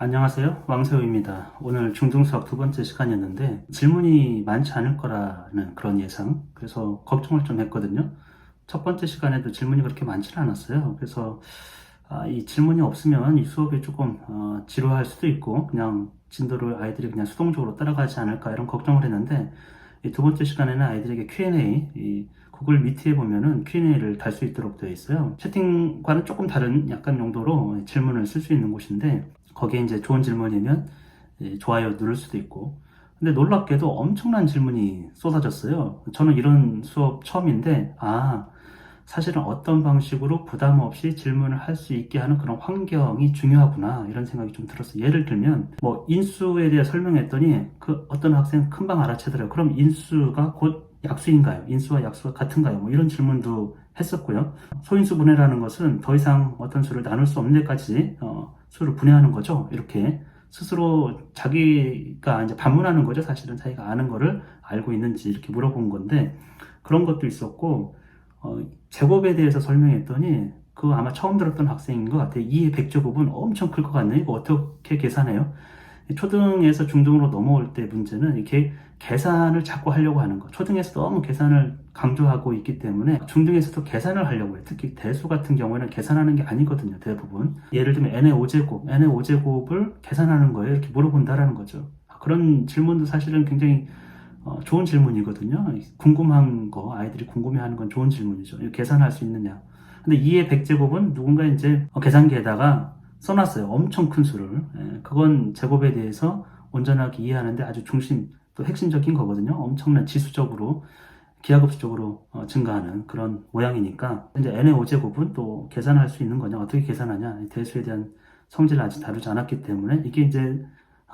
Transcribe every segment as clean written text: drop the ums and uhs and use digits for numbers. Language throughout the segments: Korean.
안녕하세요. 왕세호입니다. 오늘 중등수학 두 번째 시간이었는데 질문이 많지 않을 거라는 그런 예상, 그래서 걱정을 좀 했거든요. 첫 번째 시간에도 질문이 그렇게 많지는 않았어요. 그래서 이 질문이 없으면 이 수업이 조금 지루할 수도 있고 그냥 진도를 아이들이 그냥 수동적으로 따라가지 않을까 이런 걱정을 했는데, 이 두 번째 시간에는 아이들에게 Q&A, 이 구글 미트에 보면은 Q&A를 달 수 있도록 되어 있어요. 채팅과는 조금 다른 약간 용도로 질문을 쓸 수 있는 곳인데, 거기에 이제 좋은 질문이면 좋아요 누를 수도 있고. 근데 놀랍게도 엄청난 질문이 쏟아졌어요. 저는 이런 수업 처음인데, 사실은 어떤 방식으로 부담 없이 질문을 할 수 있게 하는 그런 환경이 중요하구나 이런 생각이 좀 들었어요. 예를 들면 뭐 인수에 대해 설명했더니 그 어떤 학생 금방 알아채더라고요. 그럼 인수가 곧 약수인가요? 인수와 약수가 같은가요? 뭐 이런 질문도 했었고요. 소인수 분해라는 것은 더 이상 어떤 수를 나눌 수 없는 데까지 수를 분해하는 거죠. 이렇게 스스로 자기가 이제 반문하는 거죠. 사실은 자기가 아는 거를 알고 있는지 이렇게 물어본 건데, 그런 것도 있었고, 제곱에 대해서 설명했더니 그거 아마 처음 들었던 학생인 것 같아요. 2의 100제곱은 엄청 클 것 같네요. 이거 어떻게 계산해요? 초등에서 중등으로 넘어올 때 문제는 이렇게 계산을 자꾸 하려고 하는 거. 초등에서 너무 계산을 강조하고 있기 때문에 중등에서도 계산을 하려고 해요. 특히 대수 같은 경우에는 계산하는 게 아니거든요. 대부분. 예를 들면 n의 5제곱, n의 5제곱을 계산하는 거예요. 이렇게 물어본다라는 거죠. 그런 질문도 사실은 굉장히 좋은 질문이거든요. 궁금한 거, 아이들이 궁금해하는 건 좋은 질문이죠. 계산할 수 있느냐. 근데 2의 100제곱은 누군가 이제 계산기에다가 써놨어요. 엄청 큰 수를. 그건 제곱에 대해서 온전하게 이해하는데 아주 또 핵심적인 거거든요. 엄청난 지수적으로, 기하급수적으로 증가하는 그런 모양이니까. 이제 n의 5제곱은 또 계산할 수 있는 거냐, 어떻게 계산하냐, 대수에 대한 성질을 아직 다루지 않았기 때문에 이게 이제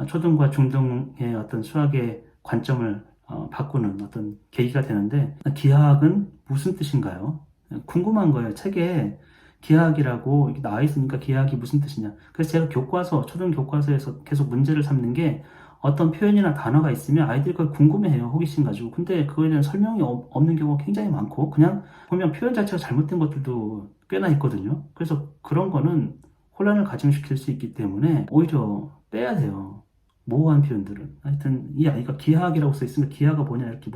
초등과 중등의 어떤 수학의 관점을 바꾸는 어떤 계기가 되는데, 기하학은 무슨 뜻인가요? 궁금한 거예요. 책에 기하학이라고 나와 있으니까 기하학이 무슨 뜻이냐. 그래서 제가 초등 교과서에서 계속 문제를 삼는 게, 어떤 표현이나 단어가 있으면 아이들이 그걸 궁금해해요. 호기심 가지고. 근데 그거에 대한 설명이 없는 경우가 굉장히 많고, 그냥 보면 표현 자체가 잘못된 것들도 꽤나 있거든요. 그래서 그런 거는 혼란을 가중시킬 수 있기 때문에 오히려 빼야 돼요. 모호한 표현들은. 하여튼 이 아이가 기하학이라고 써 있으면 기하가 뭐냐 이렇게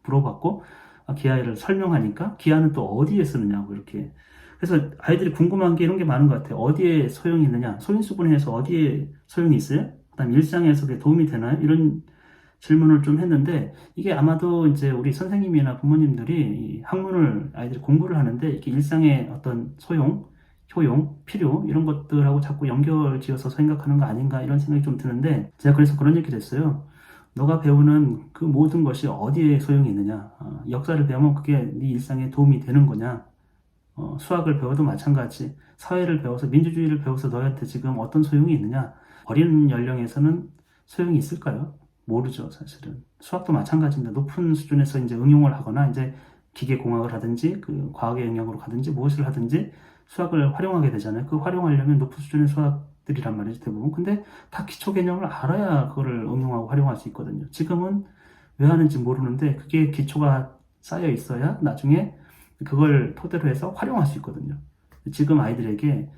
물어봤고, 기하를 설명하니까 기하는 또 어디에 쓰느냐고 이렇게. 그래서 아이들이 궁금한 게 이런 게 많은 것 같아요. 어디에 소용이 있느냐? 소인수분해에서 어디에 소용이 있어요? 그다음 일상에서 그게 도움이 되나요? 이런 질문을 좀 했는데, 이게 아마도 이제 우리 선생님이나 부모님들이 이 학문을 아이들이 공부를 하는데 이렇게 일상의 어떤 소용, 효용, 필요 이런 것들하고 자꾸 연결지어서 생각하는 거 아닌가 이런 생각이 좀 드는데, 제가 그래서 그런 얘기를 했어요. 너가 배우는 그 모든 것이 어디에 소용이 있느냐? 역사를 배우면 그게 네 일상에 도움이 되는 거냐? 수학을 배워도 마찬가지. 사회를 배워서, 민주주의를 배워서 너한테 지금 어떤 소용이 있느냐? 어린 연령에서는 소용이 있을까요? 모르죠, 사실은. 수학도 마찬가지입니다. 높은 수준에서 이제 응용을 하거나 이제 기계공학을 하든지 그 과학의 영역으로 가든지 무엇을 하든지 수학을 활용하게 되잖아요. 그 활용하려면 높은 수준의 수학들이란 말이죠, 대부분. 근데 다 기초 개념을 알아야 그거를 응용하고 활용할 수 있거든요. 지금은 왜 하는지 모르는데 그게 기초가 쌓여 있어야 나중에 그걸 토대로 해서 활용할 수 있거든요. 지금 아이들에게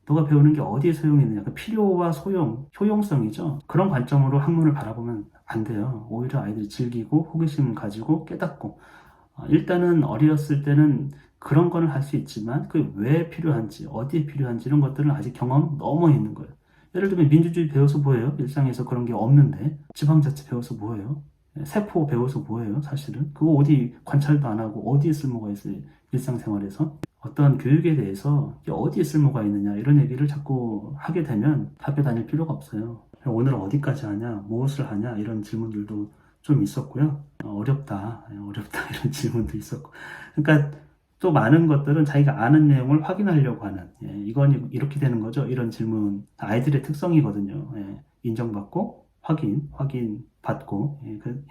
너가 배우는 게 어디에 소용이 있느냐, 그 필요와 소용, 효용성이죠. 그런 관점으로 학문을 바라보면 안 돼요. 오히려 아이들이 즐기고 호기심 가지고 깨닫고, 일단은 어렸을 때는 그런 거는 할 수 있지만 그 왜 필요한지, 어디에 필요한지 이런 것들은 아직 경험 넘어 있는 거예요. 예를 들면 민주주의 배워서 뭐예요? 일상에서 그런 게 없는데. 지방자치 배워서 뭐예요? 세포 배워서 뭐예요? 사실은 그거 어디 관찰도 안 하고 어디에 쓸모가 있어요? 일상생활에서. 어떤 교육에 대해서 이게 어디에 쓸모가 있느냐 이런 얘기를 자꾸 하게 되면 학교 다닐 필요가 없어요. 오늘은 어디까지 하냐, 무엇을 하냐 이런 질문들도 좀 있었고요. 어렵다 이런 질문도 있었고. 그러니까 또 많은 것들은 자기가 아는 내용을 확인하려고 하는, 이건 이렇게 되는 거죠, 이런 질문. 아이들의 특성이거든요. 인정받고 확인 받고,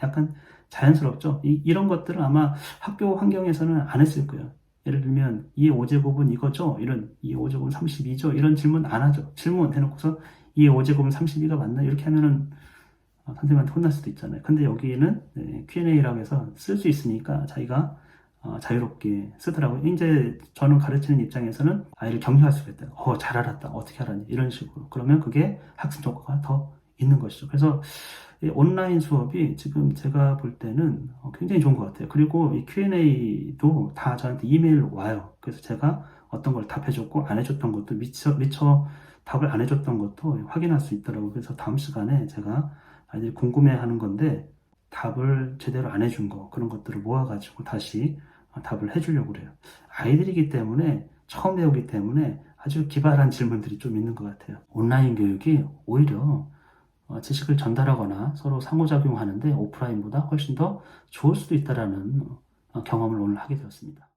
약간 자연스럽죠. 이런 것들은 아마 학교 환경에서는 안 했을 거예요. 예를 들면 2의 5제곱은 이거죠? 이런 2의 5제곱은 32죠? 이런 질문 안 하죠. 질문 해놓고서 2의 5제곱은 32가 맞나? 이렇게 하면은 선생님한테 혼날 수도 있잖아요. 근데 여기는 Q&A라고 해서 쓸 수 있으니까 자기가 자유롭게 쓰더라고요. 이제 저는 가르치는 입장에서는 아이를 격려할 수가 있다. 잘 알았다. 어떻게 알았니? 이런 식으로. 그러면 그게 학습 효과가 더 있는 것이죠. 그래서 이 온라인 수업이 지금 제가 볼 때는 굉장히 좋은 것 같아요. 그리고 이 Q&A도 다 저한테 이메일로 와요. 그래서 제가 어떤 걸 답해줬고 안 해줬던 것도 미처 답을 안 해줬던 것도 확인할 수 있더라고요. 그래서 다음 시간에 제가 아이들이 궁금해하는 건데 답을 제대로 안 해준 거 그런 것들을 모아가지고 다시 답을 해주려고 그래요. 아이들이기 때문에 처음 배우기 때문에 아주 기발한 질문들이 좀 있는 것 같아요. 온라인 교육이 오히려 지식을 전달하거나 서로 상호작용하는데 오프라인보다 훨씬 더 좋을 수도 있다라는 경험을 오늘 하게 되었습니다.